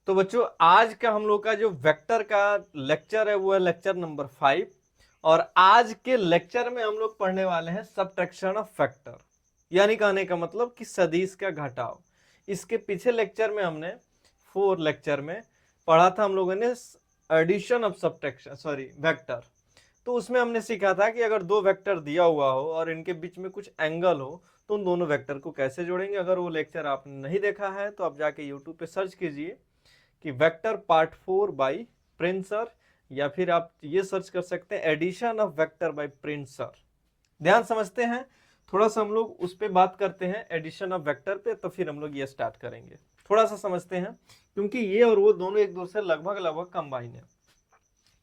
तो बच्चों आज का हम लोग का जो वेक्टर का लेक्चर है वो है लेक्चर नंबर 5। और आज के लेक्चर में हम लोग पढ़ने वाले हैं सबट्रैक्शन ऑफ फैक्टर, यानी कहने का मतलब कि सदिश का घटाव। इसके पीछे लेक्चर में हमने 4 लेक्चर में पढ़ा था हम लोगों ने एडिशन ऑफ सबट्रैक्शन वेक्टर। तो उसमें हमने सीखा था कि अगर दो वेक्टर दिया हुआ हो और इनके बीच में कुछ एंगल हो तो उन दोनों वेक्टर को कैसे जोड़ेंगे। अगर वो लेक्चर आपने नहीं देखा है तो आप जाके यूट्यूब पे सर्च कीजिए कि vector part 4 by Prince sir, या फिर आप ये सर्च कर सकते हैं addition of vector by Prince sir. ध्यान समझते हैं, थोड़ा सा हम लोग उस पर बात करते हैं एडिशन ऑफ वेक्टर पे, तो फिर हम लोग ये स्टार्ट करेंगे। थोड़ा सा समझते हैं क्योंकि ये और वो दोनों एक दूसरे लगभग लगभग कंबाइन है।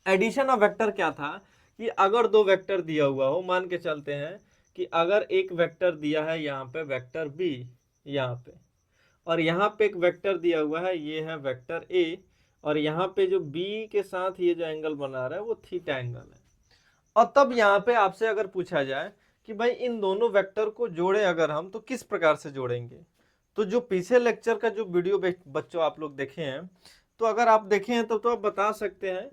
एडिशन ऑफ वेक्टर क्या था कि अगर दो वेक्टर दिया हुआ हो, मान के चलते हैं कि अगर एक वेक्टर दिया है यहाँ पे वेक्टर बी, यहाँ पे, और यहाँ पे एक वेक्टर दिया हुआ है ये है वेक्टर ए, और यहाँ पे जो बी के साथ ये जो एंगल बना रहा है वो थीटा एंगल है। और तब यहाँ पे आपसे अगर पूछा जाए कि भाई इन दोनों वेक्टर को जोड़े अगर हम तो किस प्रकार से जोड़ेंगे, तो जो पीछे लेक्चर का जो वीडियो बच्चों आप लोग देखे हैं, तो अगर आप देखे हैं तो आप बता सकते हैं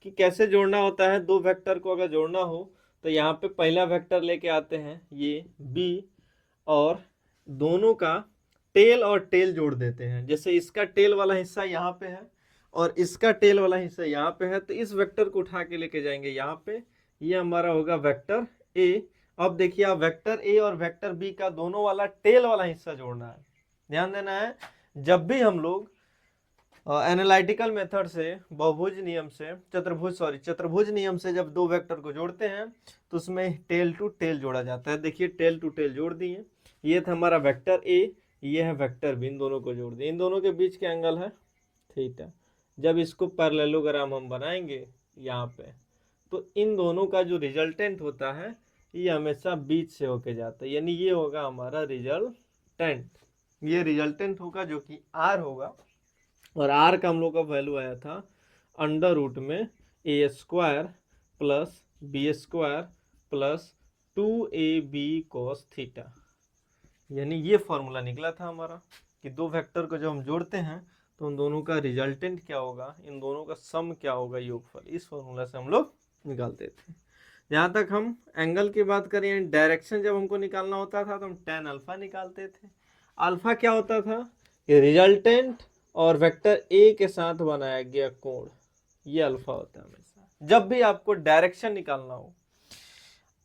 कि कैसे जोड़ना होता है। दो वेक्टर को अगर जोड़ना हो तो यहाँ पे पहला वेक्टर लेके आते हैं ये बी, और दोनों का टेल और टेल जोड़ देते हैं। जैसे इसका टेल वाला हिस्सा यहाँ पे है और इसका टेल वाला हिस्सा यहाँ पे है, तो इस वेक्टर को उठा के लेके जाएंगे यहाँ पे, ये हमारा होगा वेक्टर ए। अब देखिए आप वेक्टर ए और वेक्टर बी का दोनों वाला टेल वाला हिस्सा जोड़ना है। ध्यान देना है, जब भी हम लोग एनालिटिकल मेथड से बहुभुज नियम से चतुर्भुज नियम से जब दो वेक्टर को जोड़ते हैं तो उसमें टेल टू टेल जोड़ा जाता है। देखिए टेल टू टेल जोड़ दिए, ये था हमारा वेक्टर ए, ये है वेक्टर बी, इन दोनों को जोड़ दिए। इन दोनों के बीच का एंगल है थीटा। जब इसको पैरेललोग्राम हम बनाएंगे यहाँ पे, तो इन दोनों का जो रिजल्टेंट होता है ये हमेशा बीच से होके जाता है, यानी ये होगा हमारा रिजल्टेंट। ये रिजल्टेंट होगा जो कि आर होगा, और आर का हम लोग का वैल्यू आया था अंडर रूट में A square plus B square plus 2ab cos theta. यानी ये फॉर्मूला निकला था हमारा कि दो वेक्टर को जब हम जोड़ते हैं तो उन दोनों का रिजल्टेंट क्या होगा, इन दोनों का सम क्या होगा, योगफल। इस फॉर्मूला से हम लोग निकालते थे। जहाँ तक हम एंगल की बात करें, डायरेक्शन जब हमको निकालना होता था तो हम tan अल्फा निकालते थे। अल्फा क्या होता था कि रिजल्टेंट और वेक्टर ए के साथ बनाया गया कोण, ये अल्फा होता है हमेशा। जब भी आपको डायरेक्शन निकालना हो,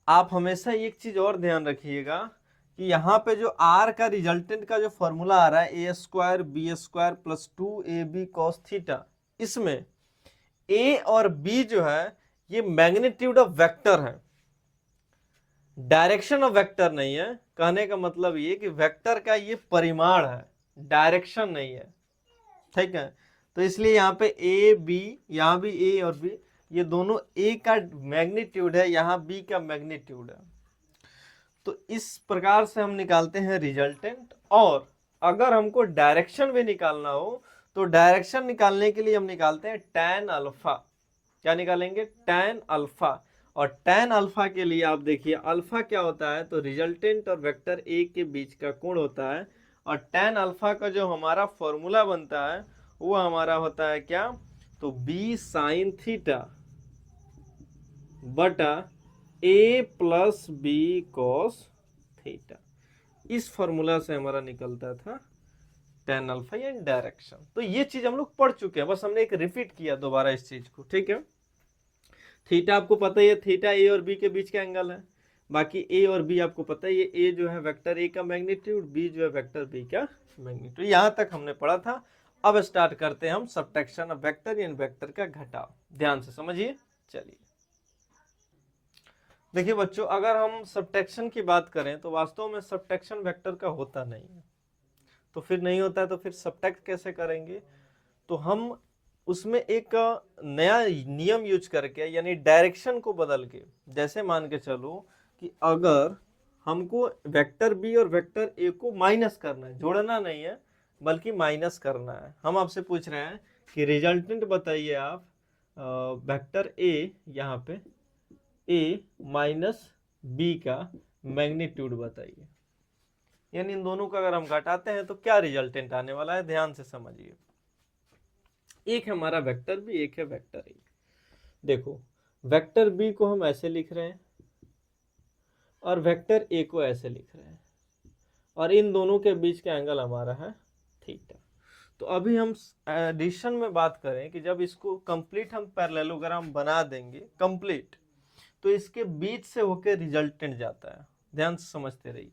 आप हमेशा एक चीज और ध्यान रखिएगा कि यहाँ पे जो आर का रिजल्टेंट का जो फॉर्मूला आ रहा है A square B square plus 2ab cos theta, इसमें ए और बी जो है ये मैग्नीट्यूड ऑफ वेक्टर है, डायरेक्शन ऑफ वेक्टर नहीं है। कहने का मतलब ये कि वेक्टर का ये परिमाण है, डायरेक्शन नहीं है। ठीक है, तो इसलिए यहाँ पे ए बी, यहाँ भी ए और बी, ये दोनों ए का मैग्नीट्यूड है, यहाँ बी का मैग्नीट्यूड है। तो इस प्रकार से हम निकालते हैं रिजल्टेंट। और अगर हमको डायरेक्शन भी निकालना हो तो डायरेक्शन निकालने के लिए हम निकालते हैं tan अल्फा। क्या निकालेंगे? tan alpha. और tan अल्फा के लिए आप देखिए अल्फा क्या होता है, तो रिजल्टेंट और वेक्टर ए के बीच का कोण होता है। और tan अल्फा का जो हमारा फॉर्मूला बनता है वो हमारा होता है क्या, तो b साइन थीटा बटा a plus B cos theta. इस फॉर्मूला से हमारा निकलता था tan अल्फा या डायरेक्शन। तो ये चीज हम लोग पढ़ चुके हैं, बस हमने एक रिपीट किया दोबारा इस चीज को। ठीक है, थीटा आपको पता ही है, थीटा ए और बी के बीच का एंगल है। बाकी ए और बी आपको पता ही है, ए जो है वेक्टर ए का मैग्नीट्यूड, बी जो है वेक्टर बी का मैग्नीट्यूड। यहां तक हमने पढ़ा था। अब स्टार्ट करते हैं हम सबट्रैक्शन ऑफ वेक्टर यानी वेक्टर का घटाव। ध्यान से समझिए। चलिए देखिए बच्चों, अगर हम सबट्रैक्शन की बात करें तो वास्तव में सबट्रैक्शन वेक्टर का होता नहीं है। तो फिर नहीं होता है तो फिर सबट्रैक्ट कैसे करेंगे? तो हम उसमें एक नया नियम यूज करके, यानी डायरेक्शन को बदल के, जैसे मान के चलो कि अगर हमको वेक्टर बी और वेक्टर ए को माइनस करना है, जोड़ना नहीं है बल्कि माइनस करना है। हम आपसे पूछ रहे हैं कि रिजल्टेंट बताइए आप वेक्टर ए, यहाँ पे ए माइनस बी का मैग्नीट्यूड बताइए। यानी इन दोनों का अगर हम घटाते हैं तो क्या रिजल्टेंट आने वाला है, ध्यान से समझिए। एक है हमारा वेक्टर बी, एक है वेक्टर ए। देखो वेक्टर बी को हम ऐसे लिख रहे हैं और वेक्टर ए को ऐसे लिख रहे हैं, और इन दोनों के बीच का एंगल हमारा है थीटा। तो अभी हम एडिशन में बात करें कि जब इसको कंप्लीट हम पैरेललोग्राम बना देंगे कंप्लीट, तो इसके बीच से होकर रिजल्टेंट जाता है, ध्यान से समझते रहिए,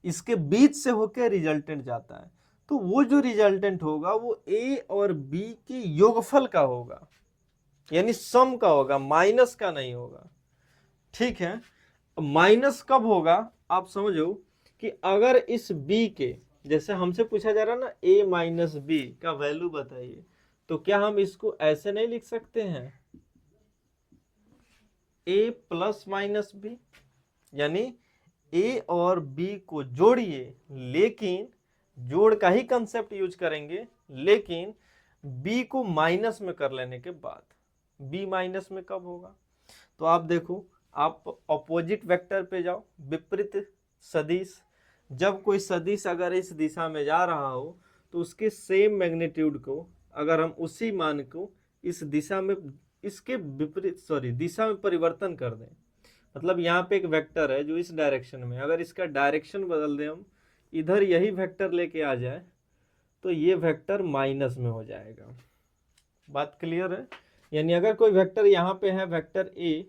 इसके बीच से होकर रिजल्टेंट जाता है। तो वो जो रिजल्टेंट होगा वो ए और बी के योगफल का होगा, यानी सम का होगा, माइनस का नहीं होगा। ठीक है, माइनस कब होगा आप समझो कि अगर इस b के, जैसे हमसे पूछा जा रहा ना a माइनस बी का वैल्यू बताइए, तो क्या हम इसको ऐसे नहीं लिख सकते हैं a प्लस माइनस बी, यानी a और b को जोड़िए, लेकिन जोड़ का ही कंसेप्ट यूज करेंगे, लेकिन b को माइनस में कर लेने के बाद। b माइनस में कब होगा, तो आप देखो, आप ऑपोजिट वेक्टर पे जाओ, विपरीत सदिश। जब कोई सदिश अगर इस दिशा में जा रहा हो तो उसके सेम मैग्नीट्यूड को अगर हम उसी मान को इस दिशा में, इसके विपरीत दिशा में परिवर्तन कर दें, मतलब यहाँ पे एक वेक्टर है जो इस डायरेक्शन में, अगर इसका डायरेक्शन बदल दें हम, इधर यही वेक्टर लेके आ जाए, तो ये वेक्टर माइनस में हो जाएगा। बात क्लियर है? यानी अगर कोई वेक्टर यहाँ पे है वेक्टर ए,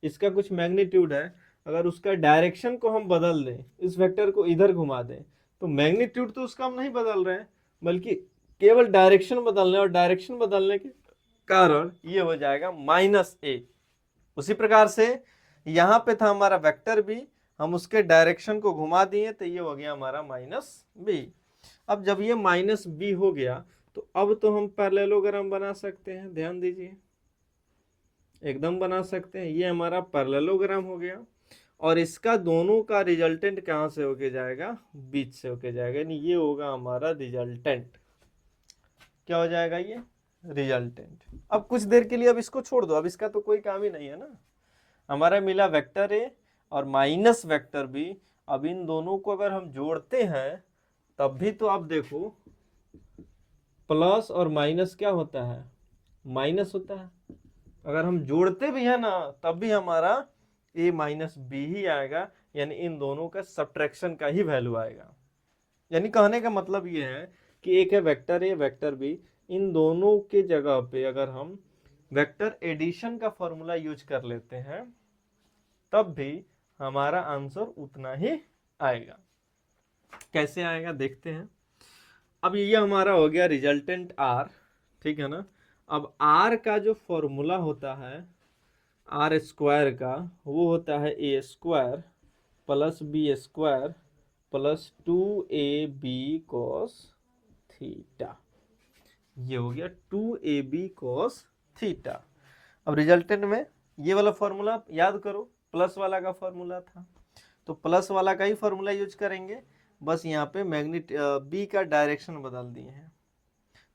इसका कुछ मैग्नीट्यूड है, अगर उसका डायरेक्शन को हम बदल दें, इस वेक्टर को इधर घुमा दें, तो मैग्नीट्यूड तो उसका हम नहीं बदल रहे हैं, बल्कि केवल डायरेक्शन बदलने, और डायरेक्शन बदलने के कारण ये हो जाएगा माइनस ए। उसी प्रकार से यहाँ पे था हमारा वेक्टर बी, हम उसके डायरेक्शन को घुमा दिए तो ये हो गया हमारा माइनस बी। अब जब ये माइनस बी हो गया तो अब तो हम पैरेललोग्राम बना सकते हैं, ध्यान दीजिए, एकदम बना सकते हैं। ये हमारा पैरेललोग्राम हो गया, और इसका दोनों का रिजल्टेंट कहाँ से होके जाएगा, बीच से होके जाएगा, यानी ये होगा हमारा रिजल्टेंट। क्या हो जाएगा ये रिजल्टेंट। अब कुछ देर के लिए अब इसको छोड़ दो, अब इसका तो कोई काम ही नहीं है ना, हमारा मिला वेक्टर ए और माइनस वेक्टर बी। अब इन दोनों को अगर हम जोड़ते हैं तब भी तो आप देखो प्लस और माइनस क्या होता है, माइनस होता है। अगर हम जोड़ते भी है ना तब भी हमारा a माइनस बी ही आएगा, यानी इन दोनों का सब्ट्रैक्शन का ही वैल्यू आएगा। यानी कहने का मतलब ये है कि एक है वेक्टर ए वेक्टर बी, इन दोनों के जगह पे अगर हम वेक्टर एडिशन का फॉर्मूला यूज कर लेते हैं तब भी हमारा आंसर उतना ही आएगा। कैसे आएगा देखते हैं। अब ये हमारा हो गया रिजल्टेंट r, ठीक है ना। अब r का जो फॉर्मूला होता है आर स्क्वायर का, वो होता है A square plus B square plus 2ab cos theta. ये हो गया 2ab cos थीटा। अब रिजल्टेंट में ये वाला फॉर्मूला याद करो, प्लस वाला का फॉर्मूला था, तो प्लस वाला का ही फॉर्मूला यूज करेंगे, बस यहाँ पे मैग्नेट बी का डायरेक्शन बदल दिए हैं।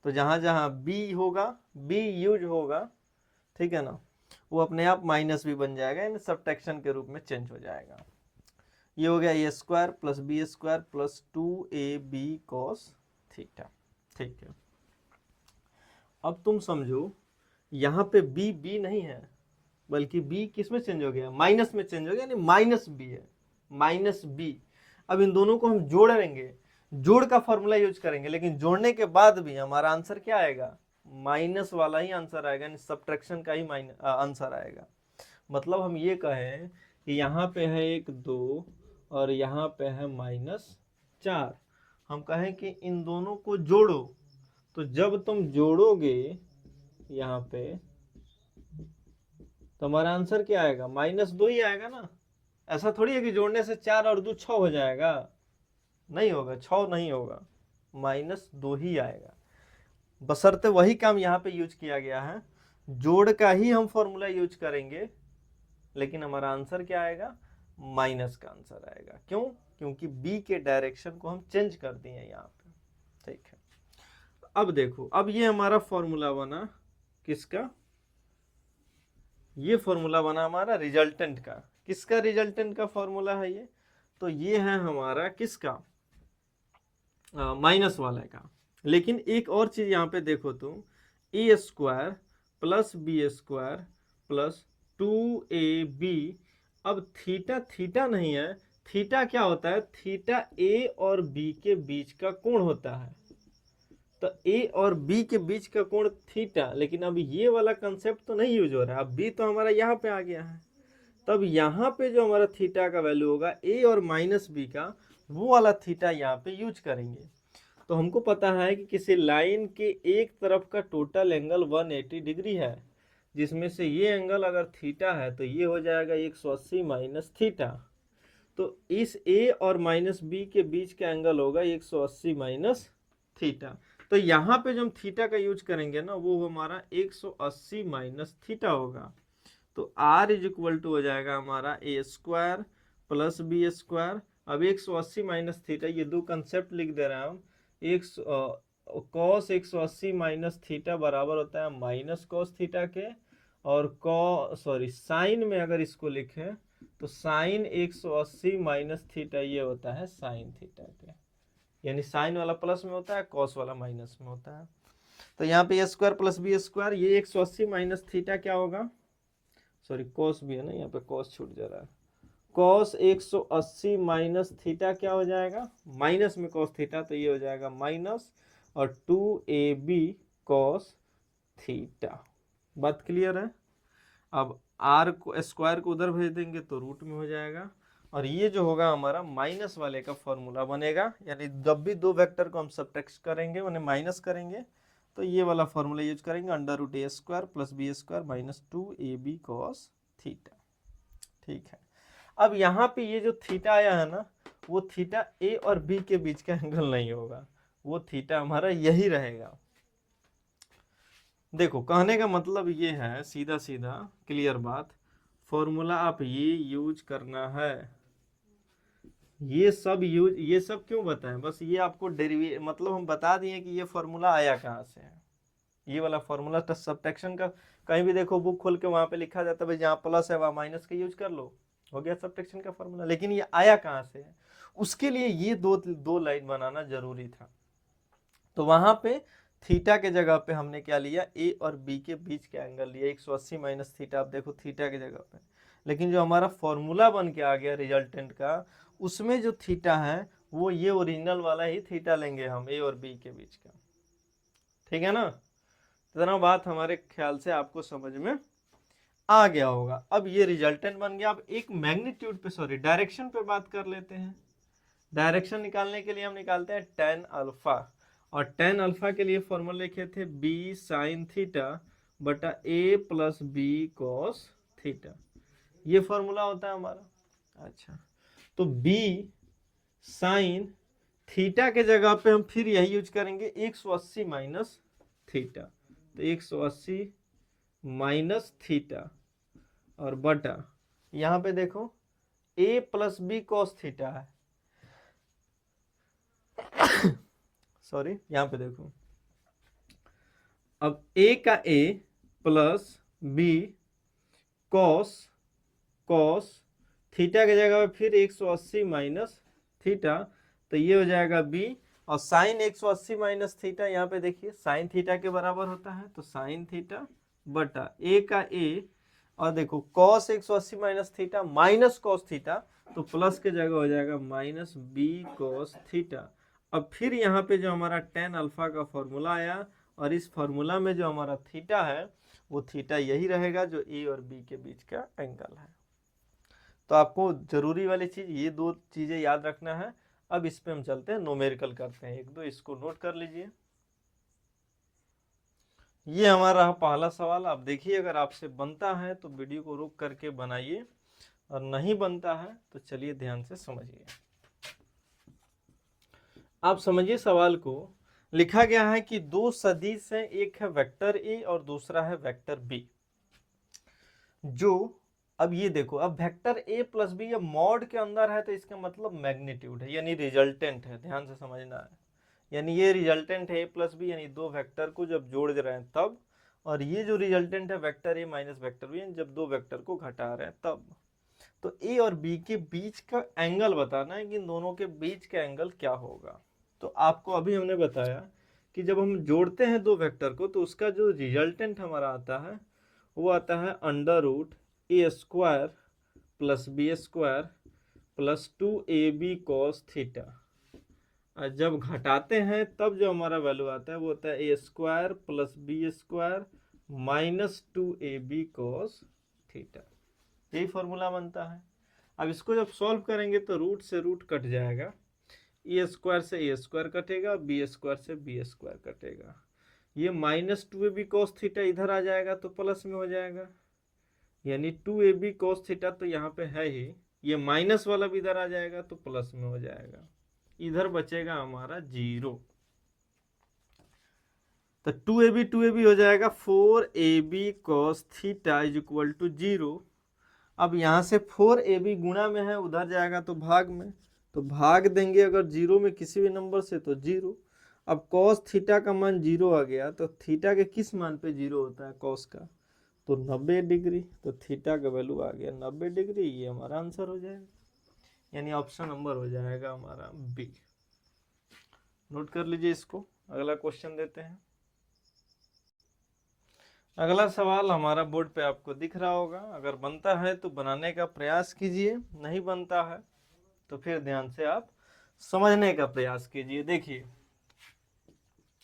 तो जहाँ जहाँ बी होगा, बी यूज होगा, ठीक है ना, वो अपने आप माइनस भी बन जाएगा, यानी सब्ट्रैक्शन के रूप में चेंज हो जाएगा। ये हो गया A square plus B square plus 2ab cos theta. ठीक है, अब तुम समझो यहाँ पे b b नहीं है, बल्कि b किस में चेंज हो गया, माइनस में चेंज हो गया, यानी माइनस b है, माइनस b। अब इन दोनों को हम जोड़ेंगे, जोड़ का फॉर्मूला यूज करेंगे, लेकिन जोड़ने के बाद भी हमारा आंसर क्या आएगा, माइनस वाला ही आंसर आएगा, यानी सब्ट्रैक्शन का ही आंसर आएगा। मतलब हम ये कहें कि यहाँ पे है 1 2 और यहाँ पे है -4, हम कहें कि इन दोनों को जोड़ो, तो जब तुम जोड़ोगे यहाँ पे तो हमारा आंसर क्या आएगा, -2 ही आएगा ना। ऐसा थोड़ी है कि जोड़ने से 4 और 2 6 हो जाएगा, नहीं होगा, 6 नहीं होगा, -2 ही आएगा। बशर्ते वही काम यहाँ पे यूज किया गया है, जोड़ का ही हम फॉर्मूला यूज करेंगे, लेकिन हमारा आंसर क्या आएगा, माइनस का आंसर आएगा। क्यों? क्योंकि बी के डायरेक्शन को हम चेंज कर दिए यहाँ पे। ठीक है, अब देखो, अब ये हमारा फॉर्मूला बना किसका, ये फॉर्मूला बना हमारा रिजल्टेंट का। किसका रिजल्टेंट का फॉर्मूला है ये, तो ये है हमारा किसका, माइनस वाला का। लेकिन एक और चीज यहाँ पे देखो तुम, A square plus B square plus 2ab। अब थीटा थीटा नहीं है, थीटा क्या होता है, थीटा ए और बी के बीच का कोण होता है। तो ए और बी के बीच का कोण थीटा, लेकिन अब ये वाला कंसेप्ट तो नहीं यूज हो रहा है, अब बी तो हमारा यहाँ पे आ गया है। तब यहाँ पे जो हमारा थीटा का वैल्यू होगा ए और माइनस बी का, वो वाला थीटा यहाँ पे यूज करेंगे। तो हमको पता है कि किसी लाइन के एक तरफ का टोटल एंगल 180 डिग्री है, जिसमें से ये एंगल अगर थीटा है तो ये हो जाएगा 180 माइनस थीटा। तो इस ए और माइनस बी के बीच का एंगल होगा 180 माइनस थीटा। तो यहाँ पे जो हम थीटा का यूज करेंगे ना, वो हमारा 180 माइनस थीटा होगा। तो r इज इक्वल टू हो जाएगा हमारा ए स्क्वायर प्लस बी स्क्वायर। अब 180 माइनस थीटा, ये दो कंसेप्ट लिख दे रहे हैं हम। एक कॉस 180 माइनस थीटा बराबर होता है माइनस कॉस थीटा के, और साइन में अगर इसको लिखें तो साइन 180 माइनस थीटा ये होता है साइन थीटा के, यानी साइन वाला प्लस में होता है, कॉस वाला माइनस में होता है। तो यहाँ पे ए स्क्वायर प्लस बी स्क्वायर, ये 180 माइनस थीटा क्या होगा, कॉस भी है ना, यहाँ पे कॉस छूट जा रहा है, कॉस 180 माइनस थीटा क्या हो जाएगा, माइनस में कॉस थीटा, तो ये हो जाएगा माइनस और 2ab कॉस थीटा। बात क्लियर है। अब r को स्क्वायर को उधर भेज देंगे तो रूट में हो जाएगा, और ये जो होगा हमारा माइनस वाले का फॉर्मूला बनेगा, यानी जब भी दो वेक्टर को हम सबट्रैक्ट करेंगे उन्हें माइनस करेंगे तो ये वाला फॉर्मूला यूज करेंगे, under root A square plus B square minus 2ab cos theta. ठीक है। अब यहाँ पे ये जो थीटा आया है ना, वो थीटा ए और बी के बीच का एंगल नहीं होगा, वो थीटा हमारा यही रहेगा। देखो कहने का मतलब ये है, सीधा सीधा क्लियर बात, फॉर्मूला आप ये यूज करना है। ये सब क्यों बताएं, बस ये आपको मतलब हम बता दिए कि ये फॉर्मूला आया कहाँ से है। ये वाला फॉर्मूला सब्ट्रैक्शन का कहीं भी देखो बुक खोल के वहां पे लिखा जाता है भाई जहाँ प्लस है वहां माइनस का यूज कर लो, हो गया सब्ट्रैक्शन का फॉर्मूला। लेकिन ये आया कहाँ से है, उसके लिए ये दो लाइन बनाना जरूरी था। तो वहां पे थीटा के जगह पे हमने क्या लिया, ए और बी के बीच का एंगल लिया 180 माइनस थीटा। आप देखो थीटा के जगह पे, लेकिन जो हमारा फॉर्मूला बन के आ गया रिजल्टेंट का, उसमें जो थीटा है वो ये ओरिजिनल वाला ही थीटा लेंगे हम, ए और बी के बीच का। ठीक है ना, इतना बात हमारे ख्याल से आपको समझ में आ गया होगा। अब ये रिजल्टेंट बन गया। अब एक मैग्नीट्यूड पे डायरेक्शन पे बात कर लेते हैं। डायरेक्शन निकालने के लिए हम निकालते हैं tan अल्फा, और tan अल्फा के लिए फॉर्मूला लिखे थे b साइन थीटा बटा a plus B cos theta, ये फॉर्मूला होता है हमारा। अच्छा, तो b साइन थीटा के जगह पे हम फिर यही यूज करेंगे 180 माइनस थीटा, तो 180 माइनस थीटा और बटा, यहां पे देखो a plus B cos theta है, यहां पे देखो, अब a का a plus B cos theta की जगह पे फिर 180 माइनस थीटा, तो ये हो जाएगा b, और साइन 180 माइनस थीटा यहाँ पे देखिए साइन थीटा के बराबर होता है, तो साइन थीटा बटा a का a, और देखो cos 180 minus theta minus cos theta, तो प्लस के जगह हो जाएगा माइनस बी कॉस थीटा। अब फिर यहाँ पे जो हमारा tan अल्फा का फॉर्मूला आया, और इस फॉर्मूला में जो हमारा थीटा है वो थीटा यही रहेगा जो ए और बी के बीच का एंगल है। तो आपको जरूरी वाली चीज ये दो चीजें याद रखना है। अब इस पे हम चलते हैं, न्यूमेरिकल करते हैं, एक दो इसको नोट कर लीजिए। ये हमारा पहला सवाल, आप देखिए अगर आपसे बनता है तो वीडियो को रोक करके बनाइए, और नहीं बनता है तो चलिए ध्यान से समझिए। आप समझिए सवाल को। लिखा गया है कि दो सदिश हैं, एक है वेक्टर ए और दूसरा है वेक्टर बी। जो अब ये देखो, अब वेक्टर ए प्लस बी ये मॉड के अंदर है, तो इसका मतलब मैग्नीट्यूड है, यानी रिजल्टेंट है, ध्यान से समझना है। यानी ये रिजल्टेंट है ए प्लस बी, यानी दो वेक्टर को जब जोड़ रहे हैं तब, और ये जो रिजल्टेंट है vector A minus vector B, जब दो वेक्टर को घटा रहे हैं तब। तो ए और बी के बीच का एंगल बताना है कि इन दोनों के बीच का एंगल क्या होगा। तो आपको अभी हमने बताया कि जब हम जोड़ते हैं दो वेक्टर को तो उसका जो रिजल्टेंट हमारा आता है वो आता है √a² plus b² plus 2ab cos theta. और जब घटाते हैं तब जो हमारा वैल्यू आता है वो होता है a² plus b² minus 2ab cos theta. यही फॉर्मूला बनता है। अब इसको जब सॉल्व करेंगे तो रूट से रूट कट जाएगा, a² से a² कटेगा, b² से b² कटेगा। ये माइनस 2ab cos थीटा इधर आ जाएगा तो प्लस में हो जाएगा, यानी 2ab cos थीटा तो यहाँ पे है ही, ये माइनस वाला भी इधर आ जाएगा तो प्लस में हो जाएगा, इधर बचेगा हमारा 0। तो 2ab हो जाएगा 4ab cos theta is equal to 0। अब यहाँ से 4ab गुणा में है, उधर जाएगा तो भाग में, तो भाग देंगे अगर 0 में किसी भी नंबर से तो 0। अब cos थीटा का मान 0 आ गया तो थीटा के किस मान पे 0 होता है cos का, तो 90 डिग्री। तो थीटा का वैल्यू आ गया 90 डिग्री, ये हमारा आंसर हो जाएगा, यानी ऑप्शन नंबर हो जाएगा हमारा बी। नोट कर लीजिए इसको। अगला क्वेश्चन देते हैं। अगला सवाल हमारा बोर्ड पे आपको दिख रहा होगा, अगर बनता है तो बनाने का प्रयास कीजिए, नहीं बनता है तो फिर ध्यान से आप समझने का प्रयास कीजिए। देखिए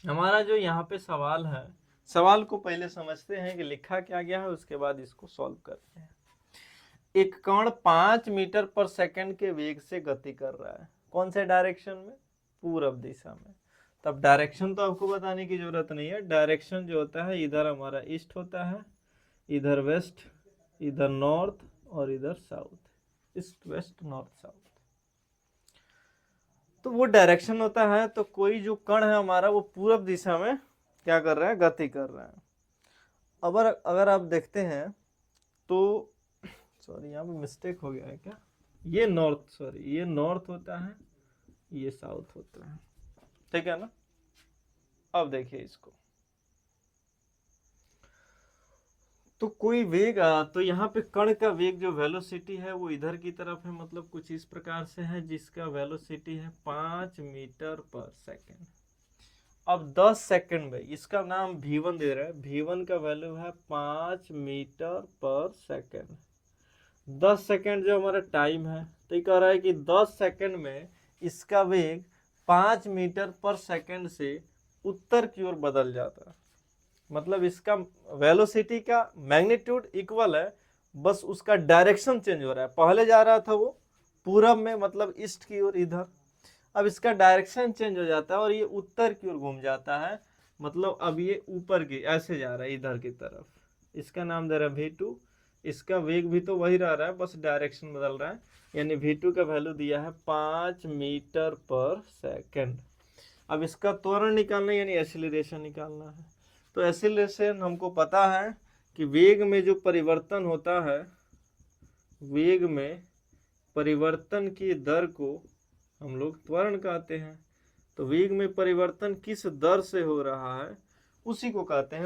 हमारा जो यहाँ पे सवाल है, सवाल को पहले समझते हैं कि लिखा क्या गया है, उसके बाद इसको सॉल्व करते हैं। एक कण 5 मीटर पर सेकंड के वेग से गति कर रहा है, कौन से डायरेक्शन में, पूरब दिशा में। तब डायरेक्शन तो आपको बताने की जरूरत नहीं है, डायरेक्शन जो होता है इधर हमारा ईस्ट होता है, इधर वेस्ट, इधर नॉर्थ और इधर south, east west north south. तो वो डायरेक्शन होता है। तो कोई जो कण है हमारा वो पूरब दिशा में क्या कर रहा है, गति कर रहा है। अब अगर आप देखते हैं तो सॉरी यहाँ पे मिस्टेक हो गया है क्या, ये नॉर्थ होता है, ये साउथ होता है, ठीक है ना। अब देखिए इसको, तो कोई वेग तो यहाँ पे कण का वेग जो वेलोसिटी है वो इधर की तरफ है, मतलब कुछ इस प्रकार से है, जिसका वेलोसिटी है 5 मीटर पर सेकेंड। अब 10 सेकंड में इसका नाम v1 दे रहा है, v1 का वैल्यू है 5 मीटर पर सेकेंड। 10 सेकंड जो हमारा टाइम है, तो ये कह रहा है कि 10 सेकंड में इसका वेग 5 मीटर पर सेकंड से उत्तर की ओर बदल जाता है। मतलब इसका वेलोसिटी का मैग्नीट्यूड इक्वल है, बस उसका डायरेक्शन चेंज हो रहा है। पहले जा रहा था वो पूरब में, मतलब ईस्ट की ओर इधर, अब इसका डायरेक्शन चेंज हो जाता है और ये उत्तर की ओर घूम जाता है, मतलब अब ये ऊपर की ऐसे जा रहा है इधर की तरफ। इसका नाम दे रहा है v2, इसका वेग भी तो वही रह रहा है, बस डायरेक्शन बदल रहा है, यानी v2 का वैल्यू दिया है 5 मीटर पर सेकंड। अब इसका त्वरण निकालना यानी एक्सीलरेशन निकालना है। तो एक्सीलरेशन हमको पता है कि वेग में जो परिवर्तन होता है, वेग में परिवर्तन की दर को हम लोग त्वरण कहते हैं। तो वेग में परिवर्तन किस दर से हो रहा है उसी को कहते हैं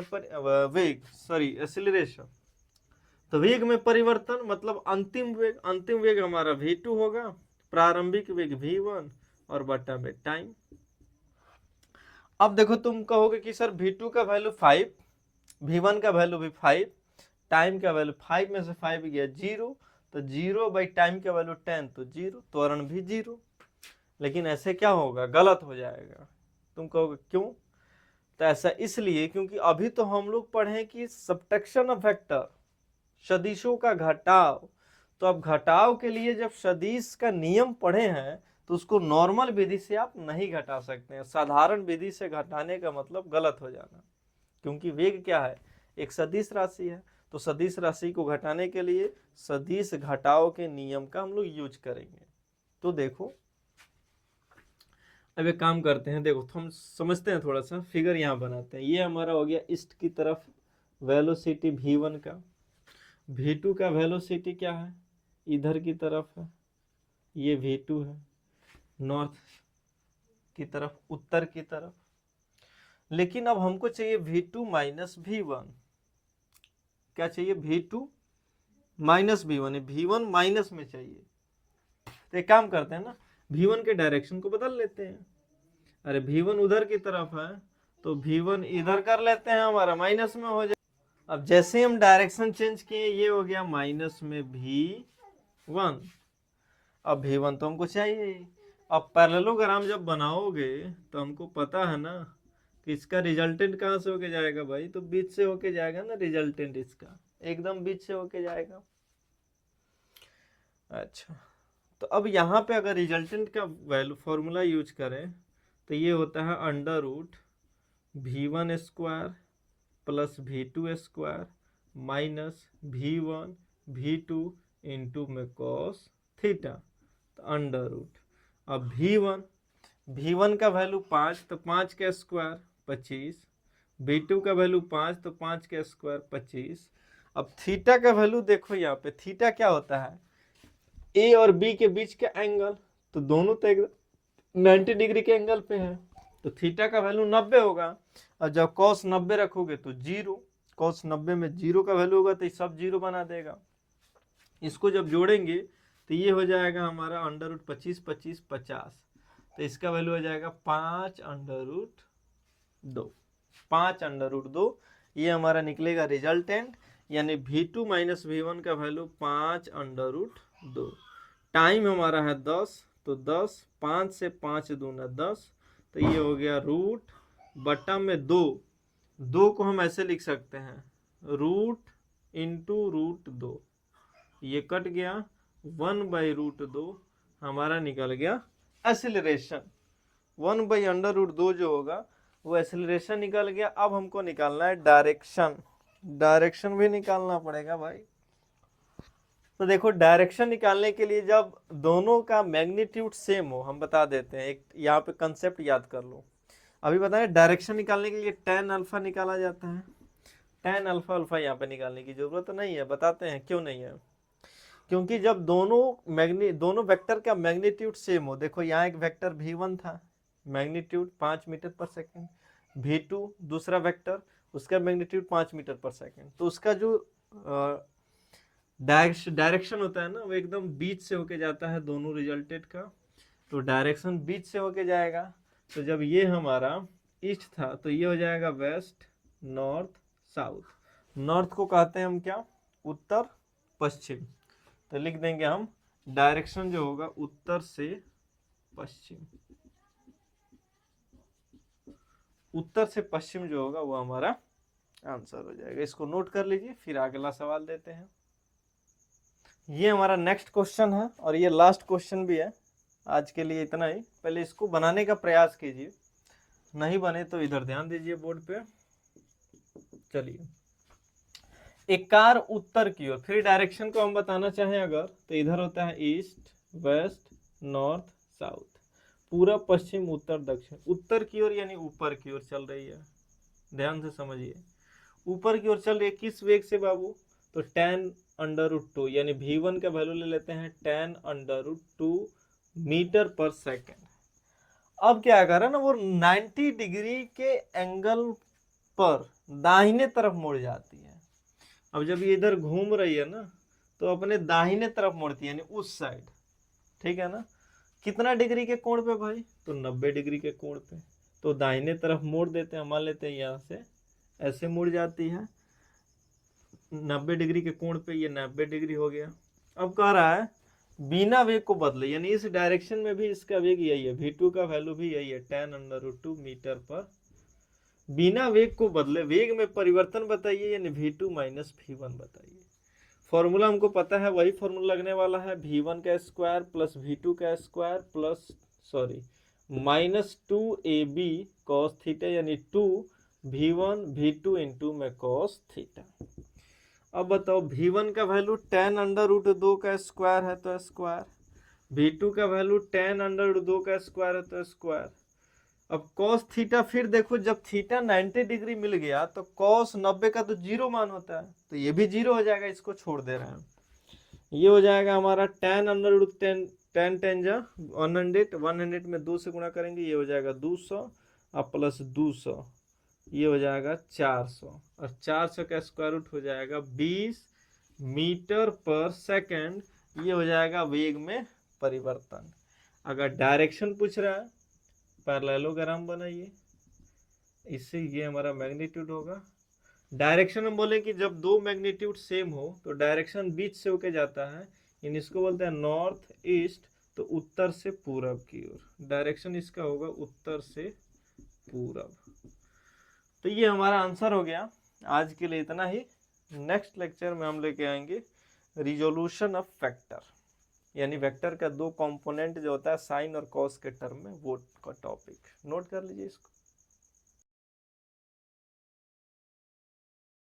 एक्सीलरेशन। तो वेग में परिवर्तन मतलब अंतिम वेग हमारा v2 होगा, प्रारंभिक वेग v1 और बटा में टाइम। अब देखो तुम कहोगे कि सर v2 का वैल्यू 5, v1 का वैल्यू भी 5, टाइम का वैल्यू 5 में से 5 गया 0, तो 0 बाई टाइम का वैल्यू 10 तो 0, त्वरण भी 0। लेकिन ऐसे क्या होगा, गलत हो जाएगा। तुम कहोगे क्यों, तो ऐसा इसलिए क्योंकि अभी तो हम लोग पढ़े कि सब्ट्रैक्शन ऑफ वेक्टर, सदिशों का घटाव। तो अब घटाव के लिए जब सदिश का नियम पढ़े हैं तो उसको नॉर्मल विधि से आप नहीं घटा सकते हैं, साधारण विधि से घटाने का मतलब गलत हो जाना, क्योंकि वेग क्या है, एक सदिश राशि है। तो सदिश राशि को घटाने के लिए सदिश घटाव के नियम का हम लोग यूज करेंगे। तो देखो अब एक काम करते हैं, देखो हम समझते हैं, थोड़ा सा फिगर यहाँ बनाते हैं। ये हमारा हो गया ईस्ट की तरफ वेलोसिटी v1 का, v2 का वेलोसिटी क्या है, इधर की तरफ है, ये v2 है, नॉर्थ की तरफ, उत्तर की तरफ। लेकिन अब हमको चाहिए v2 माइनस v1, क्या चाहिए, v2 minus v1, v1 minus में चाहिए। तो एक काम करते हैं ना, v1 के डायरेक्शन को बदल लेते हैं। अरे v1 उधर की तरफ है तो V1 इधर कर लेते हैं, हमारा माइनस में हो जाए। अब जैसे हम डायरेक्शन चेंज किए, ये हो गया माइनस में V1। अब V1 तो हमको चाहिए ही। अब पैरेललोग्राम जब बनाओगे तो हमको पता है ना कि इसका रिजल्टेंट कहाँ से होके जाएगा भाई, तो बीच से होके जाएगा ना रिजल्टेंट, इसका एकदम बीच से होके जाएगा। अच्छा, तो अब यहाँ पे अगर रिजल्टेंट का वैल्यू फॉर्मूला यूज करें तो ये होता है under root V1 square plus V2 square minus V1 V2 into में कॉस थीटा, तो अंडर रूट। अब V1 का वैल्यू 5, तो 5 का स्क्वायर 25, V2 का वैल्यू 5, तो 5 का स्क्वायर 25। अब थीटा का वैल्यू देखो, यहाँ पे थीटा क्या होता है, ए और बी के बीच का एंगल, तो दोनों तो एकदम 90 डिग्री के एंगल पे है, तो थीटा का वैल्यू 90 होगा। और जब कॉस 90 रखोगे तो 0, कॉस 90 में 0 का वैल्यू होगा तो ये सब 0 बना देगा। इसको जब जोड़ेंगे तो ये हो जाएगा हमारा अंडर रूट 25 25 50, तो इसका वैल्यू हो जाएगा 5 अंडर रूट 2, 5 अंडर रूट 2। ये हमारा निकलेगा रिजल्टेंट, यानी V2 माइनस V1 का वैल्यू 5 अंडर रूट 2। टाइम हमारा है 10, तो 10, 5 से 5 दूना 10, तो ये हो गया रूट बटा में 2। 2 को हम ऐसे लिख सकते हैं, रूट इंटू रूट 2, ये कट गया, 1/√2 हमारा निकल गया एक्सीलरेशन। 1/√2 जो होगा वो एक्सीलरेशन निकल गया। अब हमको निकालना है डायरेक्शन, डायरेक्शन भी निकालना पड़ेगा भाई। तो देखो, डायरेक्शन निकालने के लिए जब दोनों का मैग्नीट्यूड सेम हो, हम बता देते हैं, एक यहाँ पे कंसेप्ट याद कर लो। अभी बताएं, डायरेक्शन निकालने के लिए tan अल्फा निकाला जाता है। tan अल्फा यहाँ पे निकालने की जरूरत नहीं है, बताते हैं क्यों नहीं है। क्योंकि जब दोनों वेक्टर का मैग्नीट्यूड सेम हो, देखो यहाँ एक वेक्टर V1 था, मैग्नीट्यूड 5 मीटर पर सेकेंड, V2 दूसरा वेक्टर, उसका मैग्नीट्यूड 5 मीटर पर सेकेंड, तो उसका जो डायरेक्शन होता है ना, वो एकदम बीच से होके जाता है दोनों रिजल्टेड का, तो डायरेक्शन बीच से होके जाएगा। तो जब ये हमारा ईस्ट था तो ये हो जाएगा वेस्ट, नॉर्थ, साउथ। नॉर्थ को कहते हैं हम क्या, उत्तर पश्चिम, तो लिख देंगे हम डायरेक्शन जो होगा उत्तर से पश्चिम, उत्तर से पश्चिम जो होगा वो हमारा आंसर हो जाएगा। इसको नोट कर लीजिए, फिर अगला सवाल देते हैं। ये हमारा नेक्स्ट क्वेश्चन है और ये लास्ट क्वेश्चन भी है। आज के लिए इतना ही, पहले इसको बनाने का प्रयास कीजिए, नहीं बने तो इधर ध्यान दीजिए बोर्ड पे। चलिए, एक कार उत्तर की ओर, फिर डायरेक्शन को हम बताना चाहें अगर, तो इधर होता है ईस्ट, वेस्ट, नॉर्थ, साउथ, पूरा पश्चिम, उत्तर, दक्षिण। उत्तर की ओर यानी ऊपर की ओर चल रही है, ध्यान से समझिए, ऊपर की ओर चल रही है। किस वेग से बाबू, तो tan√2, यानी V1 का वैल्यू ले लेते हैं tan√2 मीटर पर सेकेंड। अब क्या करें ना, वो 90 डिग्री के एंगल पर दाहिने तरफ मुड़ जाती है। अब जब ये इधर घूम रही है ना, तो अपने दाहिने तरफ मुड़ती है, यानी उस साइड, ठीक है ना। कितना डिग्री के कोण पे भाई, तो 90 डिग्री के कोण पे, तो दाहिने तरफ मोड़ देते हैं, मान लेते हैं यहाँ से ऐसे मुड़ जाती है 90 डिग्री के कोण पे, ये 90 डिग्री हो गया। अब कह रहा है बिना वेग को बदले, यानी इस डायरेक्शन में भी इसका वेग यही है, V2 का वैल्यू भी यही है tan√2 मीटर पर, बिना वेग को बदले वेग में परिवर्तन बताइए, यानी V2 माइनस V1 बताइए। फॉर्मूला हमको पता है, वही फॉर्मूला लगने वाला है, V1 का स्क्वायर प्लस V2 का square plus minus 2AB cos theta, यानी 2V1 V2 इंटू में cos थीटा। अब बताओ, V1 का वैल्यू tan√2 का स्क्वायर है तो स्क्वायर, V2 का वैल्यू tan√2 का स्क्वायर है तो स्क्वायर। अब cos थीटा, फिर देखो जब थीटा 90 डिग्री मिल गया तो cos 90 का तो 0 मान होता है, तो ये भी 0 हो जाएगा, इसको छोड़ दे रहे हैं। ये हो जाएगा हमारा tan 100 में 2 से गुणा करेंगे, ये हो जाएगा 200 और प्लस 200, ये हो जाएगा 400, और 400 का स्क्वायर रूट हो जाएगा 20 मीटर पर सेकेंड। ये हो जाएगा वेग में परिवर्तन। अगर डायरेक्शन पूछ रहा है, पैरेललोग्राम बनाइए, इससे ये हमारा मैग्नीट्यूड होगा। डायरेक्शन हम बोले कि जब दो मैग्नीट्यूड सेम हो तो डायरेक्शन बीच से होके जाता है, इन इसको बोलते हैं नॉर्थ ईस्ट, तो उत्तर से पूरब की ओर डायरेक्शन इसका होगा उत्तर से पूरब। तो ये हमारा आंसर हो गया। आज के लिए इतना ही। नेक्स्ट लेक्चर में हम लेके आएंगे रिजोल्यूशन ऑफ फैक्टर, यानी वेक्टर का दो कंपोनेंट जो होता है साइन और कॉस के टर्म में, वो का टॉपिक। नोट कर लीजिए इसको।